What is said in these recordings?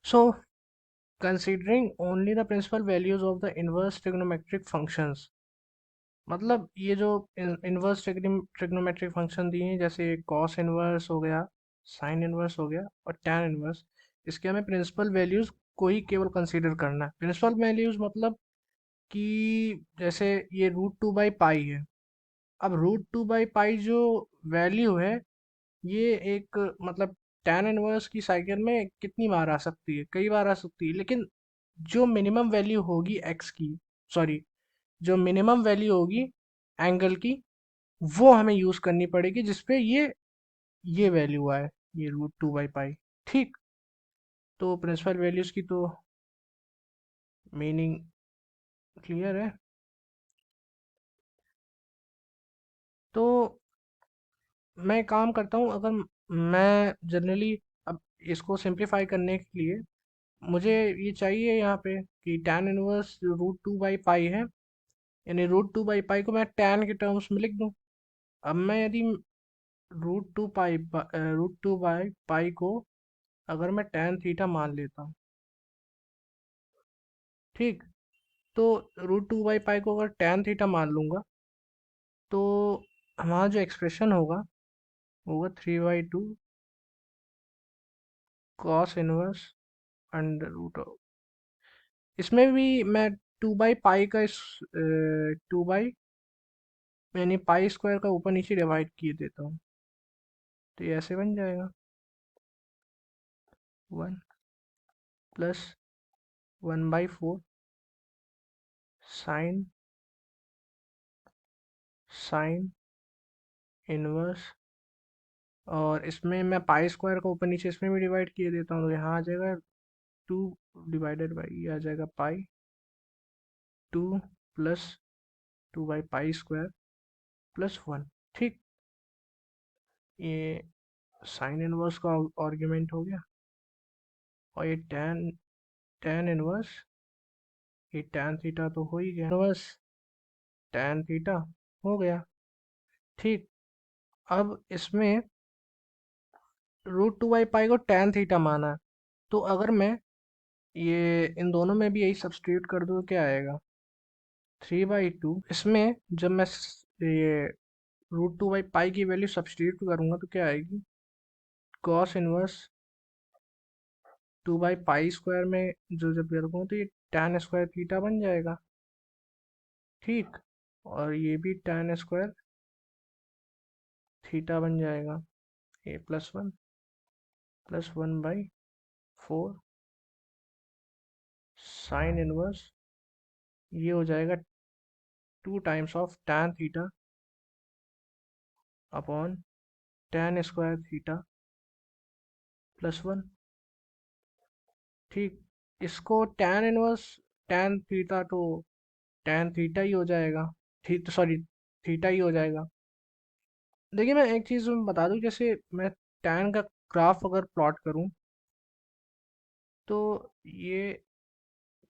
So considering only the principal values of the inverse trigonometric functions, मतलब ये जो inverse trigonometric function दिए हैं, जैसे कॉस इनवर्स हो गया, साइन इनवर्स हो गया और टैन इनवर्स, इसके हमें प्रिंसिपल वैल्यूज को ही केवल कंसीडर करना है। प्रिंसिपल वैल्यूज मतलब कि जैसे ये √2/पाई है। अब √2/पाई जो वैल्यू है, ये एक मतलब टैन इनवर्स की साइकिल में कितनी बार आ सकती है, कई बार आ सकती है, लेकिन जो मिनिमम वैल्यू होगी एक्स की, सॉरी, जो मिनिमम वैल्यू होगी एंगल की, वो हमें यूज करनी पड़ेगी जिसपे ये वैल्यू आए, ये √2/पाई। ठीक, तो प्रिंसिपल वैल्यूज की तो मीनिंग क्लियर है। तो मैं काम करता हूँ, अगर मैं जनरली अब इसको सिंप्लीफाई करने के लिए मुझे ये चाहिए यहाँ पे कि टैन इनवर्स √2/पाई है, यानी √2/पाई को मैं टैन के टर्म्स में लिख दूँ। अब मैं यदि √2/पाई को अगर मैं टैन थीटा मान लेता हूँ, ठीक, तो √2/पाई को अगर टैन थीटा मान लूँगा, तो हमारा जो एक्सप्रेशन होगा होगा 3/2 cos inverse under root of, इसमें भी मैं 2/पाई का इस 2 यानी पाई स्क्वायर का ऊपर नीचे डिवाइड किए देता हूँ, तो ये ऐसे बन जाएगा 1 + 1/4 साइन साइन इनवर्स, और इसमें मैं पाई स्क्वायर का ऊपर नीचे इसमें भी डिवाइड किए देता हूँ, तो यहाँ आ जाएगा 2 डिवाइडेड बाई, ये आ जाएगा पाई 2 प्लस 2/पाई स्क्वायर +1। ठीक, ये साइन इनवर्स का आर्ग्यूमेंट हो गया, और ये टैन टैन इनवर्स, ये टैन थीटा तो हो ही गया, इनवर्स टैन थीटा हो गया। ठीक, अब इसमें √2/पाई को टैन थीटा माना है, तो अगर मैं ये इन दोनों में भी यही सब्स्टिट्यूट कर दूँ, तो क्या आएगा 3/2। इसमें जब मैं ये √2/पाई की वैल्यू सब्स्टिट्यूट करूँगा तो क्या आएगी, कॉस इनवर्स 2/पाई स्क्वायर में जो जब रखूँ तो ये टैन स्क्वायर थीटा बन जाएगा। ठीक, और ये भी टैन स्क्वायर थीटा बन जाएगा, ए +1 साइन इनवर्स, ये हो जाएगा 2 times of tan theta upon tan square theta +1। ठीक, इसको टैन इनवर्स टैन थीटा तो टैन थीटा ही हो जाएगा, ठीक, सॉरी, थीटा ही हो जाएगा। देखिए, मैं एक चीज़ बता दूं, जैसे मैं टैन का ग्राफ अगर प्लॉट करूं, तो ये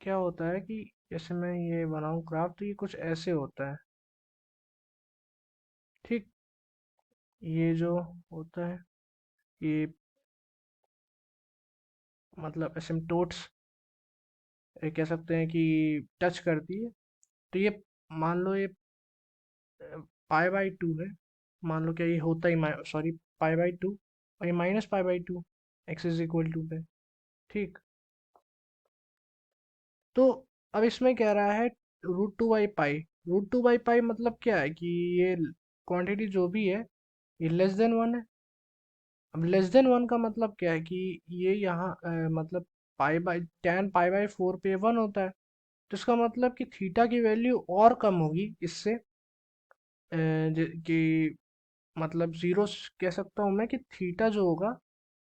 क्या होता है कि जैसे मैं ये बनाऊं ग्राफ, तो ये कुछ ऐसे होता है। ठीक, ये जो होता है, ये मतलब एसिम्पटोट्स कह सकते हैं कि टच करती है, तो ये मान लो ये पाई/2 है, मान लो क्या ये होता ही, सॉरी, पाई/2, और ये -पाई/2 x = पे। ठीक, तो अब इसमें कह रहा है √2/पाई, √2/पाई मतलब क्या है कि ये क्वांटिटी जो भी है ये <<1 है। अब <<1 का मतलब क्या है कि ये यहाँ मतलब tan π/4 पे 1 होता है, तो इसका मतलब कि थीटा की वैल्यू और कम होगी इससे, कि मतलब जीरो कह सकता हूँ मैं कि थीटा जो होगा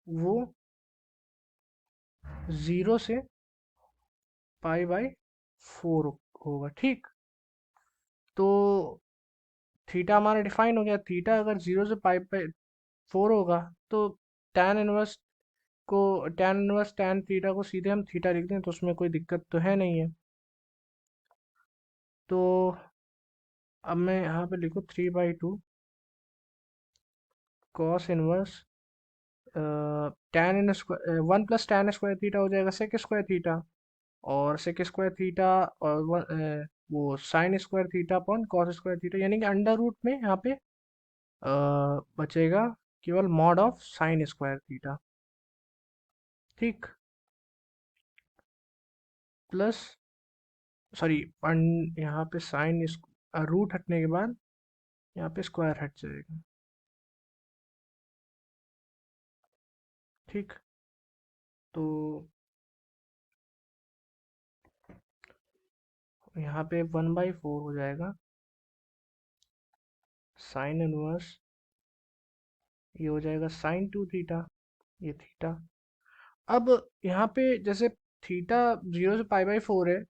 वो 0 से π/4 होगा। ठीक, तो थीटा हमारा डिफाइन हो गया, थीटा अगर 0 से π/4 होगा, तो tan inverse tan inverse tan theta को सीधे हम थीटा लिख दें तो उसमें कोई दिक्कत तो है नहीं है। तो अब मैं यहाँ पे लिखूँ 3/2 cos inverse tan in square 1 + tan square theta हो जाएगा sec स्क्वायर थीटा, और sec स्क्वायर थीटा और वो sin square theta upon cos square theta, यानी कि अंडर रूट में यहाँ पे बचेगा केवल mod of sine square theta. ठीक, प्लस सॉरी, यहाँ पे साइन रूट हटने के बाद यहाँ पे स्क्वायर हट जाएगा। ठीक, तो यहाँ पे 1/4 हो जाएगा साइन इनवर्स, ये हो जाएगा sin 2 थीटा, ये थीटा। अब यहाँ पे जैसे थीटा 0 से π/4 है,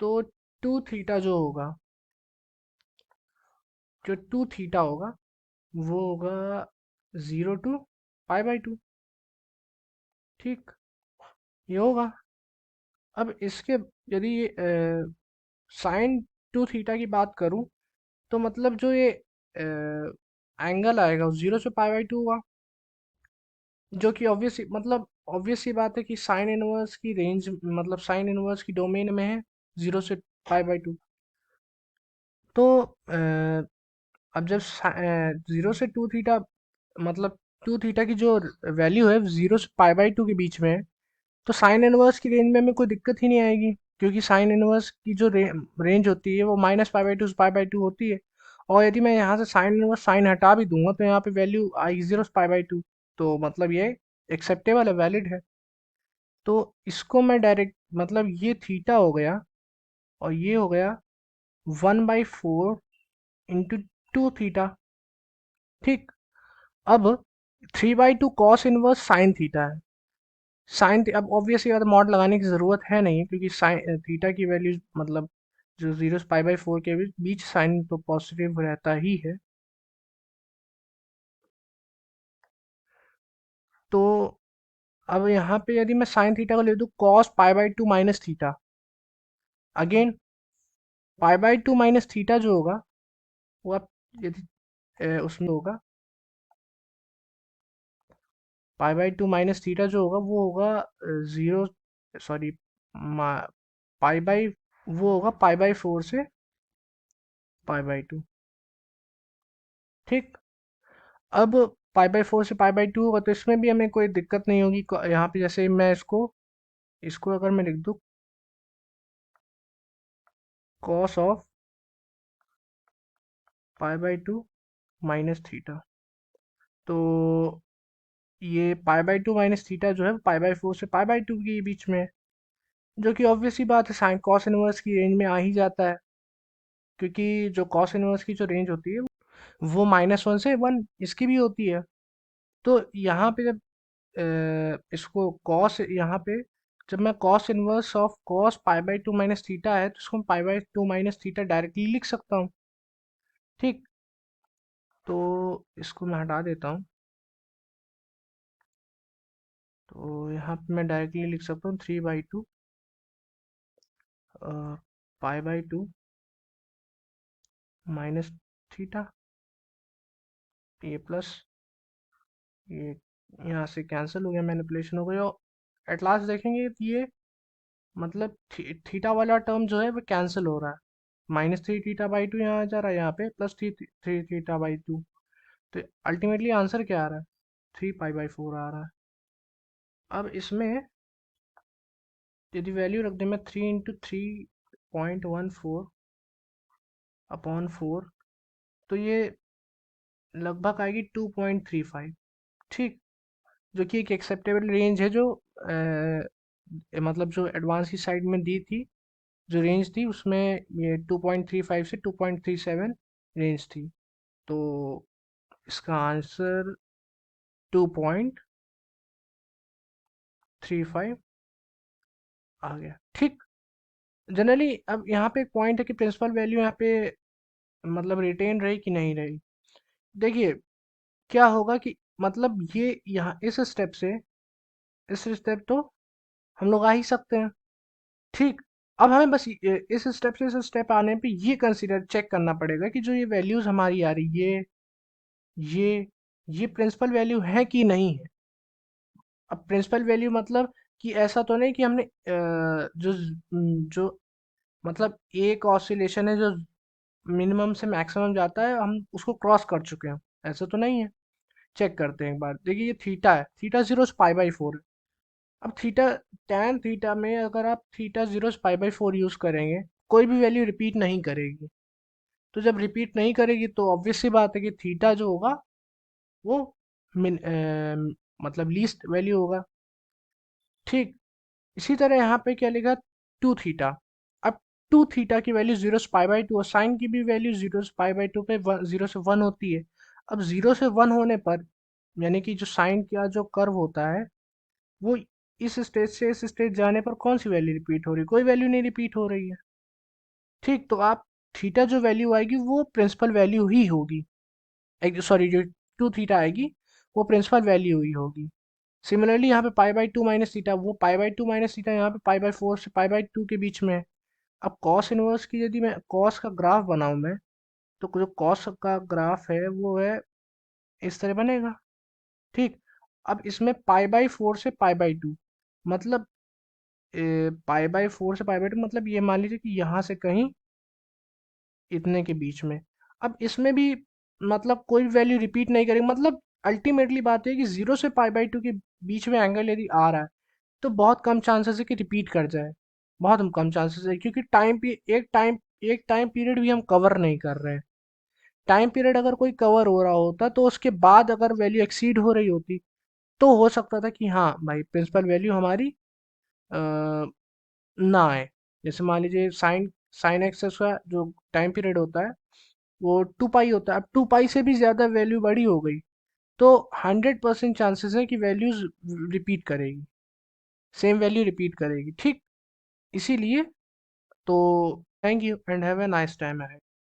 तो 2 थीटा जो होगा, जो 2 थीटा होगा वो होगा 0 to π/2। ठीक, ये होगा। अब इसके यदि sin 2 थीटा की बात करूं, तो मतलब जो ये एंगल आएगा वो 0 से π/2 होगा, जो कि ऑब्वियस सी बात है कि साइन इनवर्स की रेंज, मतलब साइन इनवर्स की डोमेन में है 0 से π/2। तो अब जब 0 से 2 थीटा, मतलब 2 थीटा की जो वैल्यू है 0 से π/2 के बीच में है, तो साइन इनवर्स की रेंज में हमें कोई दिक्कत ही नहीं आएगी, क्योंकि साइन इनवर्स की जो रेंज होती है वो -π/2 से π/2 होती है। और यदि मैं यहाँ से साइन इनवर्स साइन हटा भी दूंगा तो यहाँ पे वैल्यू आएगी 0 से π/2, तो मतलब ये एक्सेप्टेबल है, वैलिड है। तो इसको मैं डायरेक्ट, मतलब ये थीटा हो गया और ये हो गया 1/4 इंटू 2 थीटा। ठीक, अब 3/2 कॉस इनवर्स साइन थीटा है। अब ऑब्वियसली बात, मॉड लगाने की ज़रूरत है नहीं, क्योंकि साइन थीटा की वैल्यू, मतलब जो 0 से π/4 के बीच साइन तो पॉजिटिव रहता ही है। तो अब यहाँ पे यदि मैं साइन थीटा को ले दूँ cos π/2 minus theta, again π/2 minus theta जो होगा वो आप यदि उसमें होगा π/2 माइनस थीटा जो होगा वो होगा 0, सॉरी, पाई बाई वो होगा π/4 से π/2। ठीक, अब π/4 से π/2 होगा तो इसमें भी हमें कोई दिक्कत नहीं होगी। यहाँ पे जैसे मैं इसको इसको अगर मैं लिख दूँ कॉस ऑफ π/2 माइनस थीटा, तो ये π/2 माइनस थीटा जो है π/4 से π/2 के बीच में है, जो कि ऑब्वियस ही बात है साइन कॉस इनवर्स की रेंज में आ ही जाता है, क्योंकि जो कॉस इनवर्स की जो रेंज होती है वो -1 से 1 इसकी भी होती है। तो यहाँ पे जब इसको कॉस, यहाँ पे जब मैं cos inverse of cos π/2 minus theta है, तो इसको मैं π/2 माइनस थीटा डायरेक्टली लिख सकता हूँ। ठीक, तो इसको मैं हटा देता हूँ, तो यहाँ पे मैं डायरेक्टली लिख सकता हूँ 3/2 π/2 माइनस थीटा, ये प्लस ये यहाँ से कैंसिल हो गया, मैनिपुलेशन हो गई, और एट लास्ट देखेंगे तो ये मतलब थीटा वाला टर्म जो है वो कैंसिल हो रहा है, -3 थीटा/2 यहाँ आ जा रहा है, यहाँ पे +3 थीटा/2। तो अल्टीमेटली आंसर क्या आ रहा है, 3π/4 आ रहा है। अब इसमें यदि वैल्यू रख दें मैं 3 × 3.14/4, तो ये लगभग आएगी 2.35। ठीक, जो कि एक एक्सेप्टेबल रेंज है, जो मतलब जो एडवांस की साइड में दी थी, जो रेंज थी उसमें ये 2.35 से 2.37 रेंज थी। तो इसका आंसर 2.35 आ गया। ठीक, जनरली अब यहाँ पे एक पॉइंट है कि प्रिंसिपल वैल्यू यहाँ पे मतलब रिटेन रही कि नहीं रही। देखिए क्या होगा कि मतलब ये यहाँ इस स्टेप तो हम लोग आ ही सकते हैं। ठीक, अब हमें बस इस स्टेप से इस स्टेप आने पे ये कंसीडर चेक करना पड़ेगा कि जो ये वैल्यूज हमारी आ रही ये ये प्रिंसिपल वैल्यू है कि नहीं है। अब प्रिंसिपल वैल्यू मतलब कि ऐसा तो नहीं कि हमने जो मतलब एक ऑसिलेशन है जो मिनिमम से मैक्सिमम जाता है, हम उसको क्रॉस कर चुके हैं, ऐसा तो नहीं है। चेक करते हैं एक बार। देखिए ये थीटा है, थीटा 0 से पाई बाई 4 है। अब थीटा, टैन थीटा में अगर आप थीटा 0 से पाई बाई 4 यूज करेंगे, कोई भी वैल्यू रिपीट नहीं करेगी। तो जब रिपीट नहीं करेगी तो ऑब्वियस सी बात है कि थीटा जो होगा वो मतलब लीस्ट वैल्यू होगा। ठीक, इसी तरह यहाँ पे क्या लिखा, 2 थीटा। अब 2 थीटा की वैल्यू 0 से पाई बाई 2 और साइन की भी वैल्यू 0 से पाई बाई 2 पे 0 से 1 होती है। अब 0 से 1 होने पर यानी कि जो साइन का जो कर्व होता है वो इस स्टेज से इस स्टेज जाने पर कौन सी वैल्यू रिपीट हो रही है? कोई वैल्यू नहीं रिपीट हो रही है। ठीक, तो आप थीटा जो वैल्यू आएगी वो प्रिंसिपल वैल्यू ही होगी। सॉरी, जो 2 थीटा आएगी वो प्रिंसिपल वैल्यू ही होगी। सिमिलरली यहाँ पे पाई बाई 2 माइनस थीटा, वो पाई बाई 2 माइनस थीटा यहाँ पे पाई बाई 4 से पाई बाई 2 के बीच में है। अब कॉस इनवर्स की यदि मैं कॉस का ग्राफ बनाऊं मैं, तो जो कॉस का ग्राफ है वो है इस तरह बनेगा। ठीक, अब इसमें पाई बाई 4 से पाई बाई 2 मतलब पाई बाई 4 से पाई बाई 2 मतलब ये मान लीजिए कि यहाँ से कहीं इतने के बीच में। अब इसमें भी मतलब कोई वैल्यू रिपीट नहीं करेगी, मतलब अल्टीमेटली बात है कि 0 से पाई बाई 2 के बीच में एंगल यदि आ रहा है तो बहुत कम चांसेस है कि रिपीट कर जाए। बहुत कम चांसेस है, क्योंकि एक टाइम पीरियड भी हम कवर नहीं कर रहे हैं। टाइम पीरियड अगर कोई कवर हो रहा होता तो उसके बाद अगर वैल्यू एक्सीड हो रही होती तो हो सकता था कि हाँ भाई प्रिंसिपल वैल्यू हमारी ना आए। जैसे मान लीजिए साइन साइन एक्सेस का जो टाइम पीरियड होता है वो 2 पाई होता है। अब 2 पाई से भी ज़्यादा वैल्यू बड़ी हो गई तो 100% चांसेस है कि वैल्यूज रिपीट करेगी, सेम वैल्यू रिपीट करेगी। ठीक, इसीलिए तो thank you and have a nice time.